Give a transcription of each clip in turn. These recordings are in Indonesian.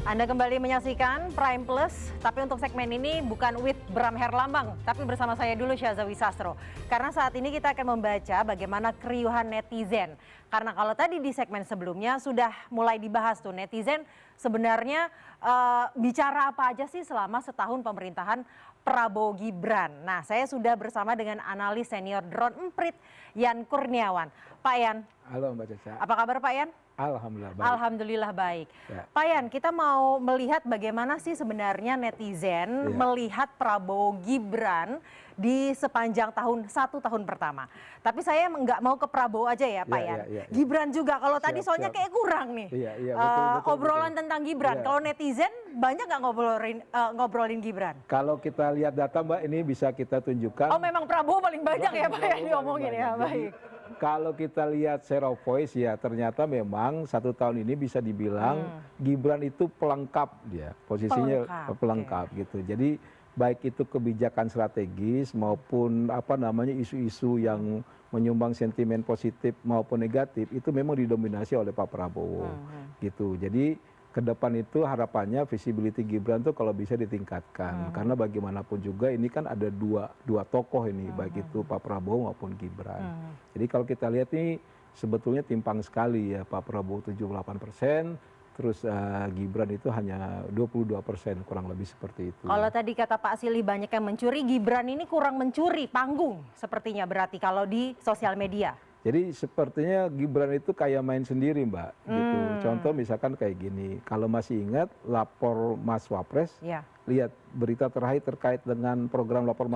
Anda kembali menyaksikan Prime Plus, tapi untuk segmen ini bukan with Bram Herlambang, tapi bersama saya dulu Syazawi Sastro. Karena saat ini kita akan membaca bagaimana keriuhan netizen. Karena kalau tadi di segmen sebelumnya sudah mulai dibahas tuh netizen sebenarnya bicara apa aja sih selama setahun pemerintahan Prabowo Gibran. Nah, saya sudah bersama dengan analis senior Drone Emprit, Yan Kurniawan. Pak Yan. Halo Mbak Caca. Apa kabar Pak Yan? Alhamdulillah baik. Alhamdulillah baik. Ya. Pak Yan, kita mau melihat bagaimana sih sebenarnya netizen melihat Prabowo Gibran di sepanjang satu tahun pertama. Tapi saya nggak mau ke Prabowo aja ya Pak Yan. Gibran juga, kalau tadi soalnya kayak kurang nih. Betul, obrolan tentang Gibran. Kalau netizen banyak nggak ngobrolin Gibran? Kalau kita lihat data Mbak, ini bisa kita tunjukkan. Oh, memang Prabowo paling banyak ya Pak Yan diomongin ya, baik. Kalau kita lihat share of voice ya ternyata memang satu tahun ini bisa dibilang Gibran itu pelengkap dia, posisinya pelengkap gitu. Jadi baik itu kebijakan strategis maupun isu-isu yang menyumbang sentimen positif maupun negatif itu memang didominasi oleh Pak Prabowo gitu. Jadi ke depan itu harapannya visibility Gibran tuh kalau bisa ditingkatkan karena bagaimanapun juga ini kan ada dua tokoh ini baik itu Pak Prabowo maupun Gibran. Jadi kalau kita lihat ini sebetulnya timpang sekali ya, Pak Prabowo 78%, terus Gibran itu hanya 22%, kurang lebih seperti itu. Kalau tadi kata Pak Silih banyak yang mencuri, Gibran ini kurang mencuri panggung sepertinya berarti kalau di sosial media. Jadi sepertinya Gibran itu kayak main sendiri Mbak, gitu. Contoh misalkan kayak gini, kalau masih ingat lapor Mas Wapres, lihat berita terakhir terkait dengan program lapor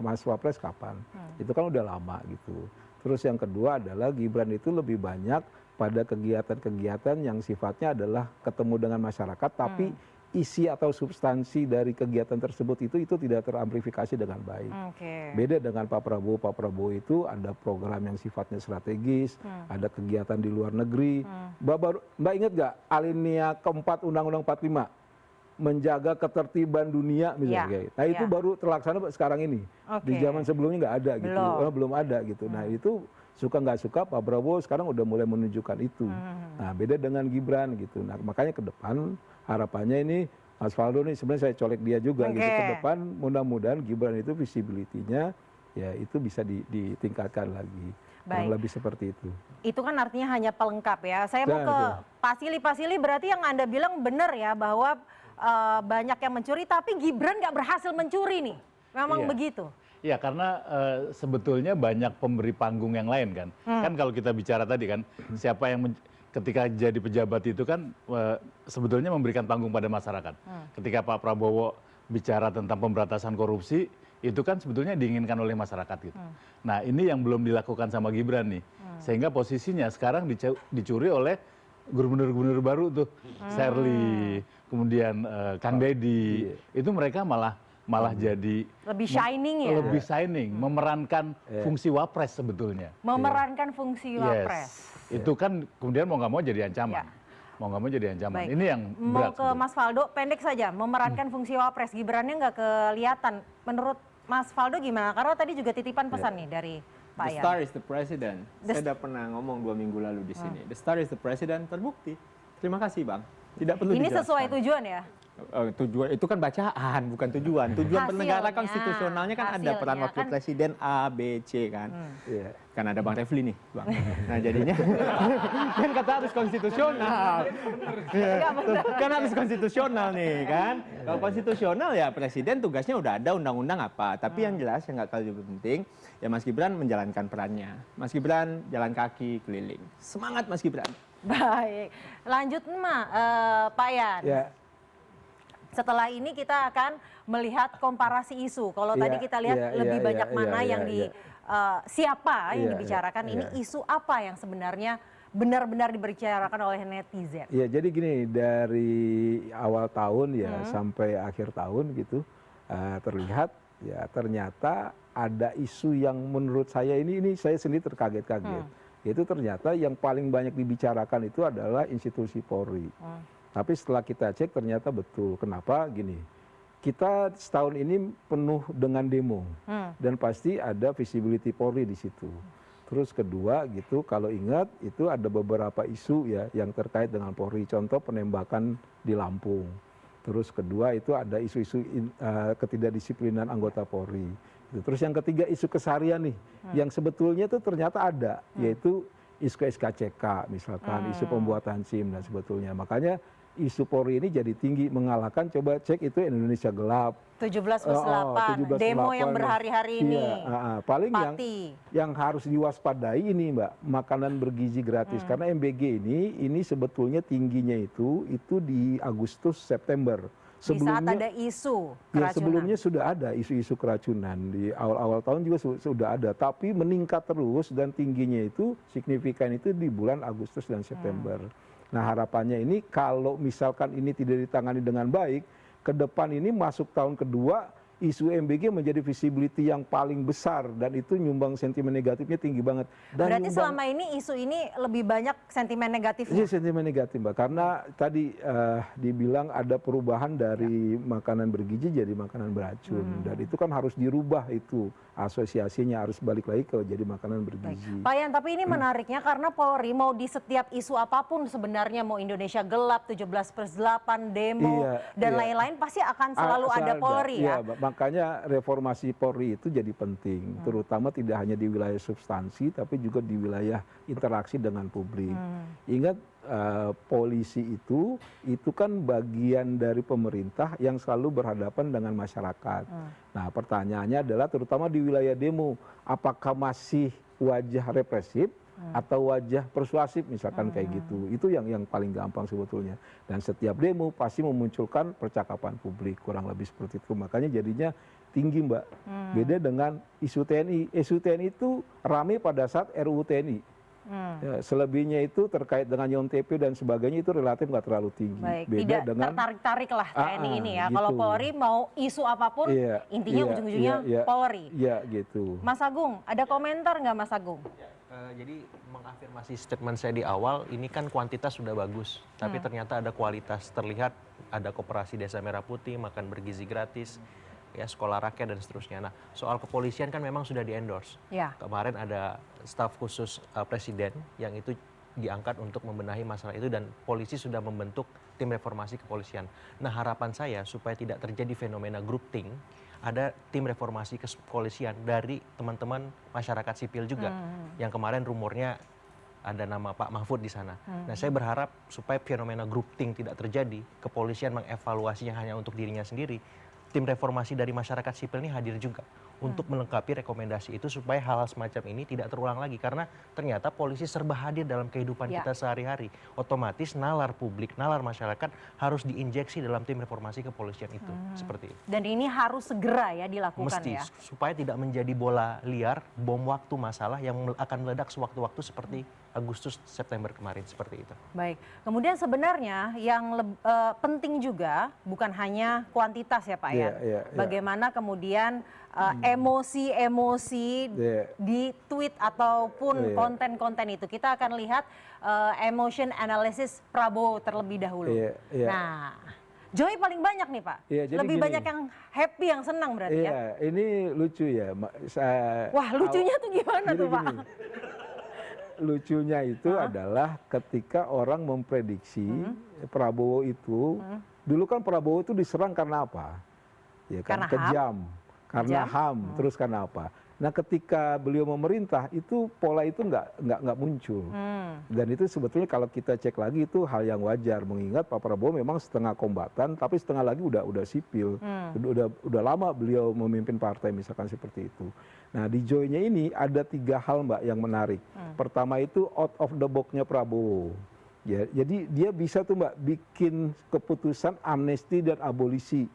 Mas Wapres kapan? Itu kan udah lama gitu. Terus yang kedua adalah Gibran itu lebih banyak pada kegiatan-kegiatan yang sifatnya adalah ketemu dengan masyarakat, tapi isi atau substansi dari kegiatan tersebut itu tidak teramplifikasi dengan baik. Beda dengan Pak Prabowo. Pak Prabowo itu ada program yang sifatnya strategis, ada kegiatan di luar negeri. Mbak ingat gak alinea keempat Undang-Undang 45? Menjaga ketertiban dunia misalnya. Nah itu baru terlaksana sekarang ini. Di zaman sebelumnya nggak ada gitu. Belum ada gitu. Nah itu suka nggak suka Pak Prabowo sekarang udah mulai menunjukkan itu. Nah beda dengan Gibran gitu. Nah makanya ke depan harapannya ini Mas Faldo nih sebenarnya saya colek dia juga gitu ke depan, mudah-mudahan Gibran itu visibility-nya ya itu bisa ditingkatkan lagi. Kurang lebih seperti itu. Itu kan artinya hanya pelengkap ya. Saya mau ke Pak Silih berarti yang Anda bilang benar ya bahwa banyak yang mencuri tapi Gibran nggak berhasil mencuri nih. Memang begitu. Ya karena sebetulnya banyak pemberi panggung yang lain kan. Kan kalau kita bicara tadi kan siapa yang ketika jadi pejabat itu kan sebetulnya memberikan panggung pada masyarakat. Ketika Pak Prabowo bicara tentang pemberantasan korupsi, itu kan sebetulnya diinginkan oleh masyarakat gitu. Nah ini yang belum dilakukan sama Gibran nih. Sehingga posisinya sekarang dicuri oleh gubernur-gubernur baru tuh. Sherly, kemudian Kang Deddy. Itu mereka malah jadi lebih shining ya? Lebih shining, memerankan fungsi wapres sebetulnya. Memerankan fungsi wapres. Itu kan kemudian mau nggak mau jadi ancaman. Mau nggak mau jadi ancaman. Baik. Ini yang berat. Mau ke Mas Faldo, pendek saja, memerankan fungsi wapres. Gibrannya nggak kelihatan. Menurut Mas Faldo gimana? Karena tadi juga titipan pesan nih dari Pak Yan. The star is the president. Saya sudah pernah ngomong 2 minggu lalu di sini. The star is the president, terbukti. Terima kasih Bang. Tidak perlu ini dijelaskan. Sesuai tujuan ya? Tujuan itu kan bacaan, bukan tujuan. Tujuan bernegara konstitusionalnya kan ada peran wakil presiden A, B, C kan. Kan ada Bang Refli nih, Bang. Nah jadinya kan kata harus konstitusional. Kan harus konstitusional nih kan. Kalau konstitusional ya presiden tugasnya udah ada undang-undang apa. Tapi yang jelas yang nggak kalah lebih penting ya Mas Gibran menjalankan perannya. Mas Gibran jalan kaki keliling. Semangat Mas Gibran. Baik, lanjut Pak Yan. Setelah ini kita akan melihat komparasi isu. Kalau tadi kita lihat lebih banyak mana yang siapa yang dibicarakan, ini isu apa yang sebenarnya benar-benar dibicarakan oleh netizen? Ya jadi gini, dari awal tahun ya sampai akhir tahun gitu terlihat ya ternyata ada isu yang menurut saya ini saya sendiri terkaget-kaget. Itu ternyata yang paling banyak dibicarakan itu adalah institusi Polri. Tapi setelah kita cek ternyata betul. Kenapa? Gini, kita setahun ini penuh dengan demo dan pasti ada visibility Polri di situ. Terus kedua gitu, kalau ingat itu ada beberapa isu ya yang terkait dengan Polri. Contoh penembakan di Lampung. Terus kedua itu ada isu-isu ketidakdisiplinan anggota Polri. Terus yang ketiga isu keseharian nih, yang sebetulnya itu ternyata ada, yaitu isu SKCK misalkan, isu pembuatan SIM dan sebetulnya. Makanya isu Polri ini jadi tinggi, mengalahkan, coba cek itu Indonesia Gelap. 17+8, demo yang berhari-hari ini. Paling yang harus diwaspadai ini Mbak, makanan bergizi gratis. Karena MBG ini sebetulnya tingginya itu di Agustus, September. Di saat ada isu keracunan. Ya, sebelumnya sudah ada isu-isu keracunan. Di awal-awal tahun juga sudah ada. Tapi meningkat terus dan tingginya itu signifikan itu di bulan Agustus dan September. Nah harapannya ini kalau misalkan ini tidak ditangani dengan baik, ke depan ini masuk tahun kedua, isu MBG menjadi visibility yang paling besar dan itu nyumbang sentimen negatifnya tinggi banget. Dan berarti selama ini isu ini lebih banyak sentimen negatifnya? Iya sentimen negatif Mbak, karena tadi dibilang ada perubahan dari makanan bergizi jadi makanan beracun. Dan itu kan harus dirubah itu, asosiasinya harus balik lagi ke jadi makanan bergizi. Pak Yan, tapi ini menariknya karena Polri mau di setiap isu apapun sebenarnya, mau Indonesia Gelap, 17+8, demo, dan lain-lain pasti akan selalu ada Polri ya? Makanya reformasi Polri itu jadi penting, terutama tidak hanya di wilayah substansi, tapi juga di wilayah interaksi dengan publik. Ingat polisi itu kan bagian dari pemerintah yang selalu berhadapan dengan masyarakat. Nah pertanyaannya adalah terutama di wilayah demo, apakah masih wajah represif atau wajah persuasif misalkan kayak gitu. Itu yang paling gampang sebetulnya. Dan setiap demo pasti memunculkan percakapan publik, kurang lebih seperti itu. Makanya jadinya tinggi Mbak. Beda dengan isu TNI. Isu TNI itu rame pada saat RUU TNI. Ya, selebihnya itu terkait dengan YONTP dan sebagainya itu relatif nggak terlalu tinggi. Baik, beda tidak dengan tertarik-tarik lah TNI ini ya. Gitu. Kalau Polri mau isu apapun, intinya ujung-ujungnya Polri. Iya gitu. Mas Agung, ada komentar nggak Mas Agung? Jadi mengafirmasi statement saya di awal, ini kan kuantitas sudah bagus, tapi ternyata ada kualitas. Terlihat ada koperasi Desa Merah Putih, makan bergizi gratis, ya sekolah rakyat dan seterusnya. Nah, soal kepolisian kan memang sudah di-endorse. Kemarin ada staf khusus presiden yang itu diangkat untuk membenahi masalah itu dan polisi sudah membentuk tim reformasi kepolisian. Nah, harapan saya supaya tidak terjadi fenomena groupthink, ada tim reformasi kepolisian dari teman-teman masyarakat sipil juga. Yang kemarin rumornya ada nama Pak Mahfud di sana. Nah, saya berharap supaya fenomena groupthink tidak terjadi, kepolisian mengevaluasinya hanya untuk dirinya sendiri. Tim reformasi dari masyarakat sipil ini hadir juga untuk melengkapi rekomendasi itu supaya hal-hal semacam ini tidak terulang lagi karena ternyata polisi serba hadir dalam kehidupan kita sehari-hari. Otomatis nalar publik, nalar masyarakat harus diinjeksi dalam tim reformasi kepolisian itu seperti itu. Dan ini harus segera ya dilakukan. Mesti, ya. supaya tidak menjadi bola liar, bom waktu masalah yang akan meledak sewaktu-waktu seperti Agustus September kemarin seperti itu. Baik, kemudian sebenarnya yang penting juga bukan hanya kuantitas ya Pak ya. Bagaimana kemudian emosi-emosi di tweet ataupun konten-konten itu. Kita akan lihat emotion analysis Prabowo terlebih dahulu. Nah, Joy paling banyak nih Pak. Lebih banyak yang happy, yang senang berarti ya. Ini lucu ya. Wah, lucunya tuh gimana tuh Pak? Lucunya itu adalah ketika orang memprediksi Prabowo itu, dulu kan Prabowo itu diserang karena apa? Ya kan, karena kejam. Karena HAM, terus karena apa? Nah ketika beliau memerintah itu pola itu nggak muncul. Dan itu sebetulnya kalau kita cek lagi itu hal yang wajar, mengingat Pak Prabowo memang setengah kombatan tapi setengah lagi udah sipil. Udah lama beliau memimpin partai misalkan seperti itu. Nah di Joy-nya ini ada 3 hal Mbak yang menarik. Pertama itu out of the box-nya Prabowo. Ya, jadi dia bisa tuh Mbak bikin keputusan amnesti dan abolisi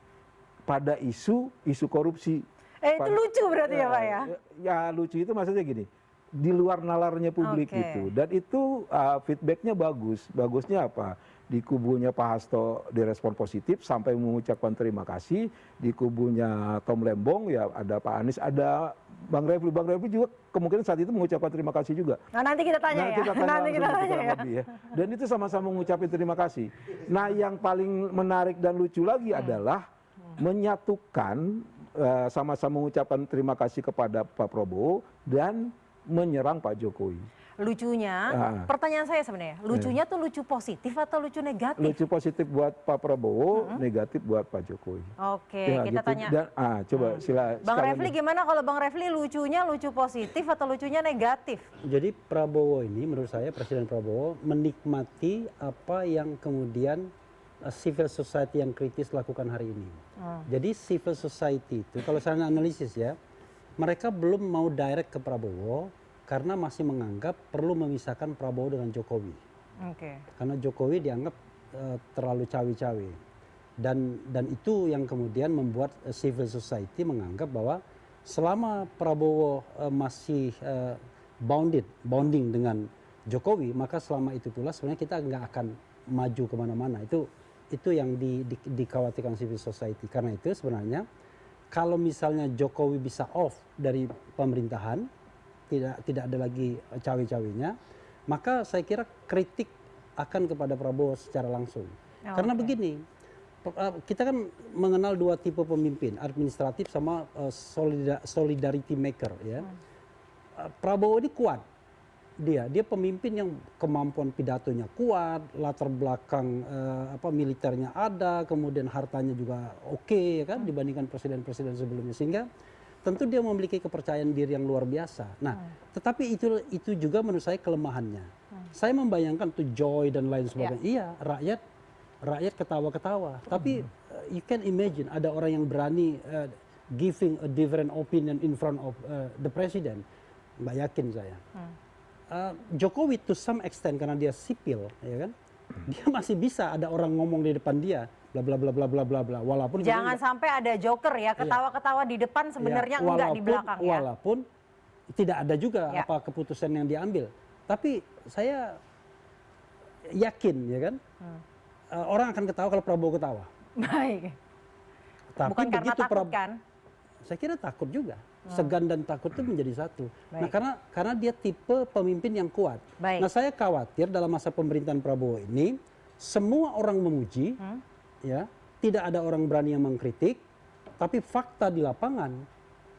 pada isu korupsi. Itu lucu berarti ya Pak ya? Ya lucu itu maksudnya gini, di luar nalarnya publik gitu. Dan itu feedbacknya bagus. Bagusnya apa? Di kubunya Pak Hasto direspon positif sampai mengucapkan terima kasih. Di kubunya Tom Lembong ya ada Pak Anies, ada Bang Refli. Bang Refli juga kemungkinan saat itu mengucapkan terima kasih juga. Nah nanti kita tanya nanti kita tanya ya. Dan itu sama-sama mengucapkan terima kasih. Nah yang paling menarik dan lucu lagi adalah menyatukan sama-sama mengucapkan terima kasih kepada Pak Prabowo dan menyerang Pak Jokowi. Lucunya, pertanyaan saya sebenarnya, lucunya tuh lucu positif atau lucu negatif? Lucu positif buat Pak Prabowo, negatif buat Pak Jokowi. Oke, Ya, kita gitu. tanya. Dan, coba Bang Refli gimana kalau Bang Refli lucunya lucu positif atau lucunya negatif? Jadi Prabowo ini menurut saya Presiden Prabowo menikmati apa yang kemudian civil society yang kritis lakukan hari ini. Jadi civil society itu kalau saya analisis ya, mereka belum mau direct ke Prabowo karena masih menganggap perlu memisahkan Prabowo dengan Jokowi. Karena Jokowi dianggap terlalu cawe-cawe. Dan itu yang kemudian membuat civil society menganggap bahwa selama Prabowo masih bonding dengan Jokowi, maka selama itu pula sebenarnya kita nggak akan maju kemana-mana. Itu yang dikhawatirkan civil society. Karena itu sebenarnya kalau misalnya Jokowi bisa off dari pemerintahan, tidak ada lagi cawe-cawenya, maka saya kira kritik akan kepada Prabowo secara langsung. Karena begini, kita kan mengenal dua tipe pemimpin, administratif sama solidarity maker. Ya. Prabowo ini kuat, dia pemimpin yang kemampuan pidatonya kuat, latar belakang militernya ada, kemudian hartanya juga oke, ya kan, dibandingkan presiden-presiden sebelumnya, sehingga tentu dia memiliki kepercayaan diri yang luar biasa. Nah, tetapi itu juga menurut saya kelemahannya. Saya membayangkan tuh Joy dan lain sebagainya. Iya, rakyat ketawa-ketawa. Tapi you can imagine ada orang yang berani giving a different opinion in front of the president. Nggak yakin saya. Jokowi to some extent karena dia sipil, ya kan? Dia masih bisa ada orang ngomong di depan dia, bla bla bla bla bla bla bla. Walaupun jangan sampai ada joker ya, ketawa-ketawa di depan sebenarnya enggak di belakang ya. Walaupun tidak ada juga apa keputusan yang diambil. Tapi saya yakin ya kan, orang akan ketawa kalau Prabowo ketawa. Baik. Tapi bukan karena takut kan? Saya kira takut juga. Segan dan takut itu menjadi satu. Baik. Nah karena dia tipe pemimpin yang kuat. Baik. Nah saya khawatir dalam masa pemerintahan Prabowo ini semua orang memuji, ya tidak ada orang berani yang mengkritik, tapi fakta di lapangan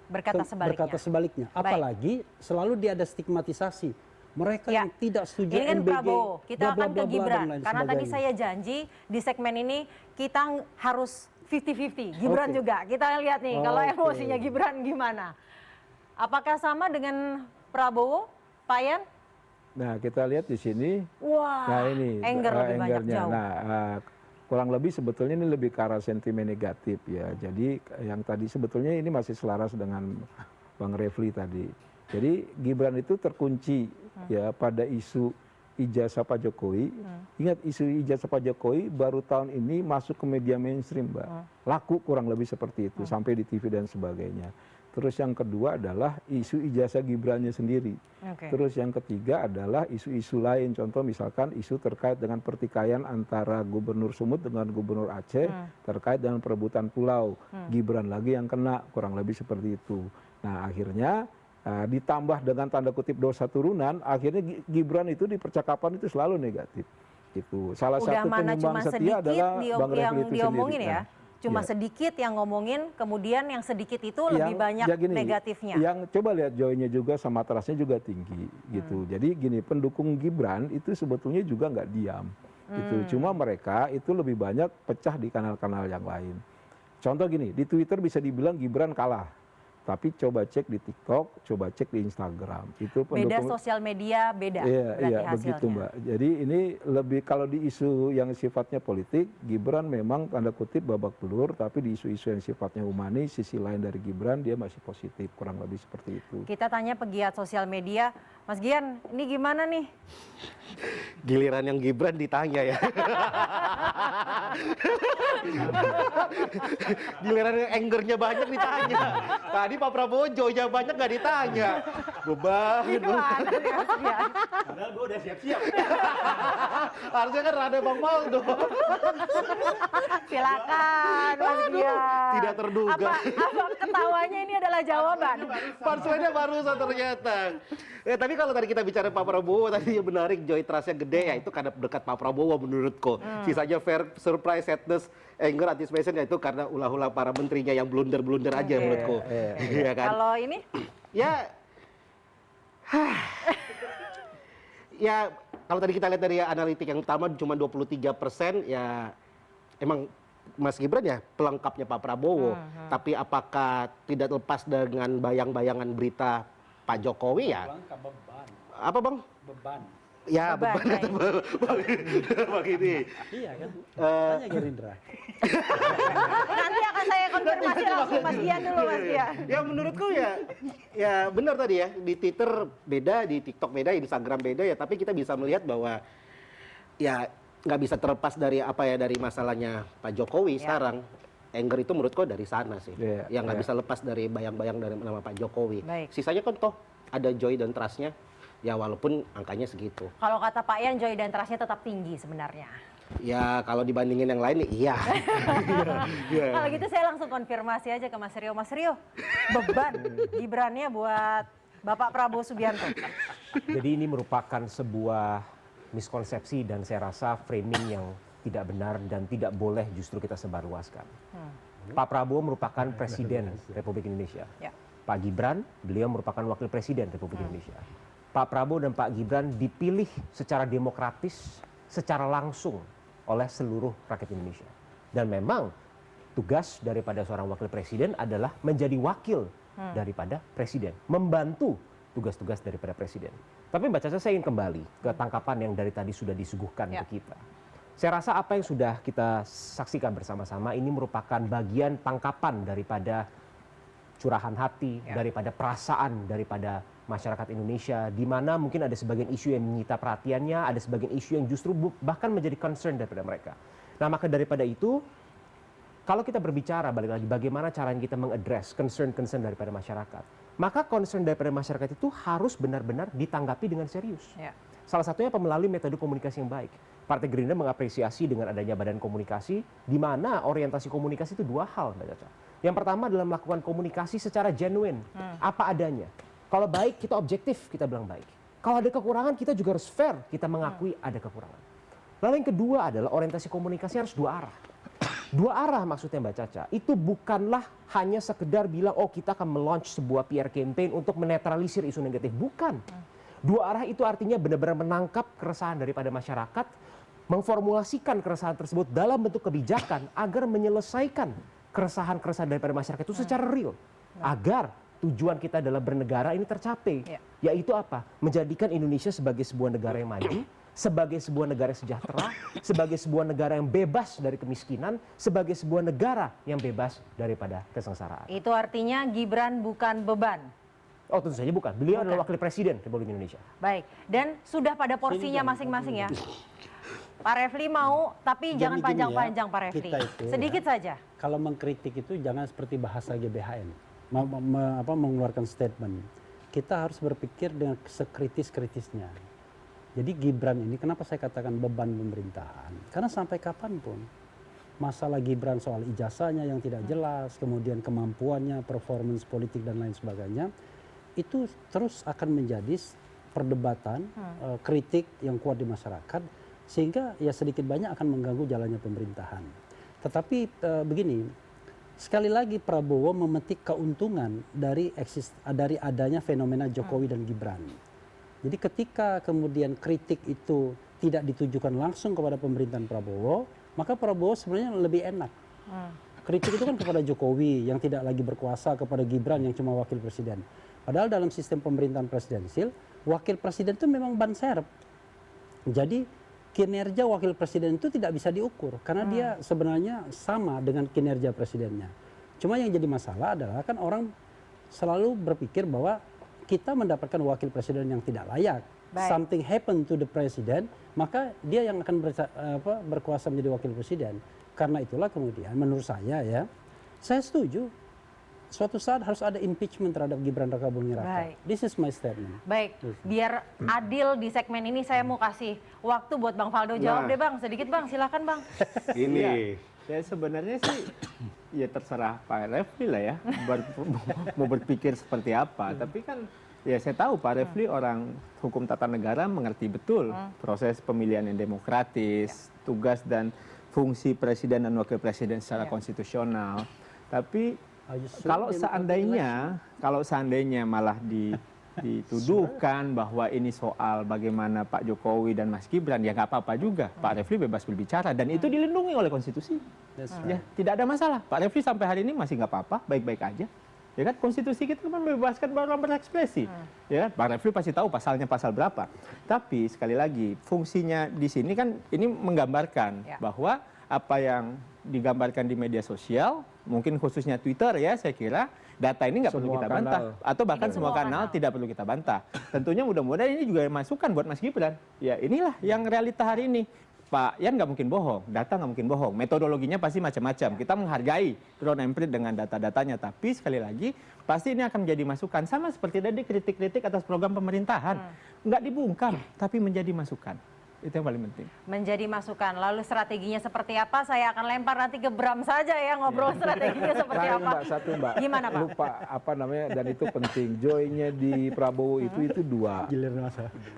berkata sebaliknya. Apalagi selalu dia ada stigmatisasi. Mereka yang tidak setuju ini kan MBG, Prabowo, kita akan ke Gibran. Karena tadi sebagainya. saya janji di segmen ini kita harus 50-50. Gibran juga. Kita lihat nih kalau emosinya Gibran gimana. Apakah sama dengan Prabowo, Pak Yan? Nah, kita lihat di sini. Wah, nah ini anger lebih banyak jauh. Nah, kurang lebih sebetulnya ini lebih ke arah sentimen negatif ya. Jadi yang tadi sebetulnya ini masih selaras dengan Bang Refli tadi. Jadi Gibran itu terkunci ya pada isu ijazah Pak Jokowi. Ingat isu ijazah Pak Jokowi baru tahun ini masuk ke media mainstream, Mbak. Laku kurang lebih seperti itu sampai di TV dan sebagainya. Terus yang kedua adalah isu ijazah Gibrannya sendiri. Terus yang ketiga adalah isu-isu lain. Contoh misalkan isu terkait dengan pertikaian antara Gubernur Sumut dengan Gubernur Aceh terkait dengan perebutan pulau. Gibran lagi yang kena, kurang lebih seperti itu. Nah akhirnya ditambah dengan tanda kutip dosa turunan, akhirnya Gibran itu di percakapan itu selalu negatif. Itu salah satu penyumbang setia adalah Bang Refli itu diomongin sendiri. Ya. Cuma sedikit yang ngomongin, kemudian yang sedikit itu lebih banyak negatifnya. Yang coba lihat joy-nya juga sama trust-nya juga tinggi gitu. Jadi gini, pendukung Gibran itu sebetulnya juga nggak diam. Gitu. Cuma mereka itu lebih banyak pecah di kanal-kanal yang lain. Contoh gini, di Twitter bisa dibilang Gibran kalah. Tapi coba cek di TikTok, coba cek di Instagram. Itu beda sosial media, beda. Iya, begitu Mbak. Jadi ini lebih kalau di isu yang sifatnya politik, Gibran memang tanda kutip babak belur, tapi di isu-isu yang sifatnya humanis, sisi lain dari Gibran dia masih positif, kurang lebih seperti itu. Kita tanya pegiat sosial media, Mas Gian, ini gimana nih? Giliran yang Gibran ditanya ya. Giliran yang angernya banyak ditanya. Tadi Pak Prabowo joy-nya banyak nggak ditanya. Beban. Padahal gue udah siap-siap. Harusnya kan rada Bang Maldo. Silakan Mas Gian. Tidak terduga. Apa ketawanya ini adalah jawaban? Punchline-nya barusan ternyata. Tapi kalau tadi kita bicara Pak Prabowo tadi yang menarik, joy trust-nya gede ya itu karena dekat Pak Prabowo menurutku. Sisanya fair, surprise, sadness, anger, anticipation ya itu karena ulah-ulah para menterinya yang blunder-blunder aja menurutku. Iya kan? Kalau ini? Ya Ya kalau tadi kita lihat dari analitik yang utama cuma 23%, ya emang Mas Gibran ya pelengkapnya Pak Prabowo. Tapi apakah tidak lepas dengan bayang-bayangan berita Pak Jokowi ya? Beban. Apa Bang? Beban. Ya beban kata Bang ini. Iya kan? Tanya Gerindra. Nanti akan saya konfirmasi langsung Mas Dian dulu, Mas Dian. Ya menurutku ya benar tadi ya, di Twitter beda, di TikTok beda, Instagram beda ya, tapi kita bisa melihat bahwa ya nggak bisa terlepas dari apa ya, dari masalahnya Pak Jokowi sekarang. Anger itu menurutku dari sana sih. Yang nggak bisa lepas dari bayang-bayang dari nama Pak Jokowi. Sisanya kan toh ada joy dan trust-nya. Ya walaupun angkanya segitu. Kalau kata Pak Yan, joy dan trust-nya tetap tinggi sebenarnya. Ya kalau dibandingin yang lain iya. Kalau gitu saya langsung konfirmasi aja ke Mas Rio. Mas Rio, beban Gibrannya buat Bapak Prabowo Subianto. Jadi ini merupakan sebuah miskonsepsi dan saya rasa framing yang tidak benar dan tidak boleh justru kita sebarluaskan. Pak Prabowo merupakan Presiden Republik Indonesia. Pak Gibran, beliau merupakan Wakil Presiden Republik Indonesia. Pak Prabowo dan Pak Gibran dipilih secara demokratis, secara langsung oleh seluruh rakyat Indonesia. Dan memang tugas daripada seorang wakil presiden adalah menjadi wakil daripada presiden, membantu tugas-tugas daripada presiden. Tapi Mbak Caca, saya ingin kembali ke tangkapan yang dari tadi sudah disuguhkan ke kita. Saya rasa apa yang sudah kita saksikan bersama-sama ini merupakan bagian tangkapan daripada curahan hati, daripada perasaan daripada masyarakat Indonesia, di mana mungkin ada sebagian isu yang menyita perhatiannya, ada sebagian isu yang justru bahkan menjadi concern daripada mereka. Nah, maka daripada itu, kalau kita berbicara balik lagi bagaimana caranya kita mengadres concern-concern daripada masyarakat, maka concern daripada masyarakat itu harus benar-benar ditanggapi dengan serius. Salah satunya melalui metode komunikasi yang baik. Partai Gerindra mengapresiasi dengan adanya badan komunikasi, di mana orientasi komunikasi itu dua hal, Mbak Caca. Yang pertama adalah melakukan komunikasi secara genuine, apa adanya. Kalau baik, kita objektif, kita bilang baik. Kalau ada kekurangan, kita juga harus fair, kita mengakui ada kekurangan. Lalu yang kedua adalah orientasi komunikasi harus dua arah. Dua arah maksudnya Mbak Caca, itu bukanlah hanya sekedar bilang, oh kita akan meluncur sebuah PR campaign untuk menetralisir isu negatif. Bukan. Dua arah itu artinya benar-benar menangkap keresahan daripada masyarakat, memformulasikan keresahan tersebut dalam bentuk kebijakan agar menyelesaikan keresahan-keresahan daripada masyarakat itu secara real. Agar tujuan kita dalam bernegara ini tercapai, yaitu apa? Menjadikan Indonesia sebagai sebuah negara yang maju, sebagai sebuah negara yang sejahtera, sebagai sebuah negara yang bebas dari kemiskinan, sebagai sebuah negara yang bebas daripada kesengsaraan. Itu artinya Gibran bukan beban. Oh tentu saja bukan, beliau adalah wakil presiden Republik Indonesia. Baik, dan sudah pada porsinya masing-masing ya. Pak Refli mau, tapi jangan panjang-panjang Pak Refli. Sedikit saja. Kalau mengkritik itu jangan seperti bahasa GBHN. Mengeluarkan statement, kita harus berpikir dengan sekritis-kritisnya. Jadi Gibran ini kenapa saya katakan beban pemerintahan? Karena sampai kapanpun masalah Gibran soal ijazahnya yang tidak jelas, kemudian kemampuannya, performance politik dan lain sebagainya, itu terus akan menjadi perdebatan, kritik yang kuat di masyarakat, sehingga ya sedikit banyak akan mengganggu jalannya pemerintahan. Tetapi begini. Sekali lagi Prabowo memetik keuntungan dari adanya fenomena Jokowi dan Gibran. Jadi ketika kemudian kritik itu tidak ditujukan langsung kepada pemerintahan Prabowo, maka Prabowo sebenarnya lebih enak. Kritik itu kan kepada Jokowi yang tidak lagi berkuasa, kepada Gibran yang cuma wakil presiden. Padahal dalam sistem pemerintahan presidensil, wakil presiden itu memang ban serep. Jadi kinerja wakil presiden itu tidak bisa diukur karena dia sebenarnya sama dengan kinerja presidennya. Cuma yang jadi masalah adalah kan orang selalu berpikir bahwa kita mendapatkan wakil presiden yang tidak layak. Something happen to the president, maka dia yang akan berkuasa menjadi wakil presiden. Karena itulah kemudian menurut saya ya, saya setuju. Suatu saat harus ada impeachment terhadap Gibran Raka Buming Raka. This is my statement. Baik, biar adil di segmen ini saya mau kasih waktu buat Bang Faldo jawab deh Bang, sedikit Bang, silakan Bang. Ini ya sebenarnya sih ya terserah Pak Refli lah ya mau berpikir seperti apa. Tapi kan ya saya tahu Pak Refli orang hukum tata negara mengerti betul proses pemilihan yang demokratis, tugas dan fungsi presiden dan wakil presiden secara konstitusional. Tapi kalau seandainya malah dituduhkan bahwa ini soal bagaimana Pak Jokowi dan Mas Gibran, ya nggak apa-apa juga. Pak Refli bebas berbicara dan itu dilindungi oleh konstitusi. Ya, tidak ada masalah. Pak Refli sampai hari ini masih nggak apa-apa, baik-baik aja. Ya kan, konstitusi kita kan membebaskan orang berekspresi. Ya kan, Pak Refli pasti tahu pasalnya pasal berapa. Tapi sekali lagi, fungsinya di sini kan ini menggambarkan bahwa apa yang digambarkan di media sosial, mungkin khususnya Twitter ya, saya kira data ini nggak perlu kita bantah, atau bahkan semua kanal tidak perlu kita bantah. Tentunya mudah-mudahan ini juga masukan buat Mas Gibran. Ya inilah yang realita hari ini. Pak Yan nggak mungkin bohong, data nggak mungkin bohong, metodologinya pasti macam-macam. Kita menghargai Drone and Print dengan data-datanya, tapi sekali lagi pasti ini akan menjadi masukan. Sama seperti tadi kritik-kritik atas program pemerintahan, nggak dibungkam, tapi menjadi masukan. Itu yang paling penting. Menjadi masukan. Lalu strateginya seperti apa? Saya akan lempar nanti ke Bram saja ya ngobrol strateginya seperti apa. Mbak. Gimana Pak? Lupa apa namanya, dan itu penting. Joy-nya di Prabowo itu dua.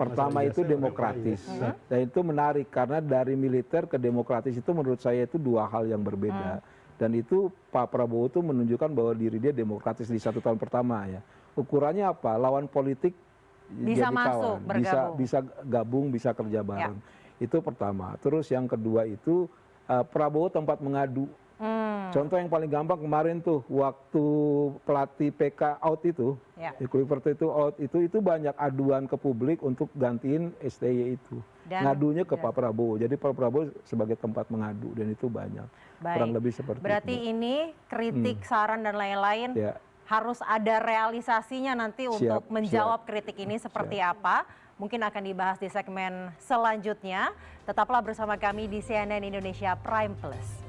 Pertama itu demokratis. Dan itu menarik karena dari militer ke demokratis itu menurut saya itu dua hal yang berbeda. Dan itu Pak Prabowo itu menunjukkan bahwa diri dia demokratis di 1 tahun pertama ya. Ukurannya apa? Lawan politik bisa jadi masuk, kawan, bergabung. bisa gabung, bisa kerja bareng. Itu pertama. Terus yang kedua itu Prabowo tempat mengadu. Contoh yang paling gampang kemarin tuh waktu pelatih PK out itu, Kluivert itu out itu banyak aduan ke publik untuk gantiin STY itu. Ngadunya ke Pak Prabowo. Jadi Pak Prabowo sebagai tempat mengadu dan itu banyak. Kurang lebih seperti Berarti itu. ini kritik, saran dan lain-lain harus ada realisasinya nanti untuk menjawab kritik ini seperti apa. Mungkin akan dibahas di segmen selanjutnya. Tetaplah bersama kami di CNN Indonesia Prime Plus.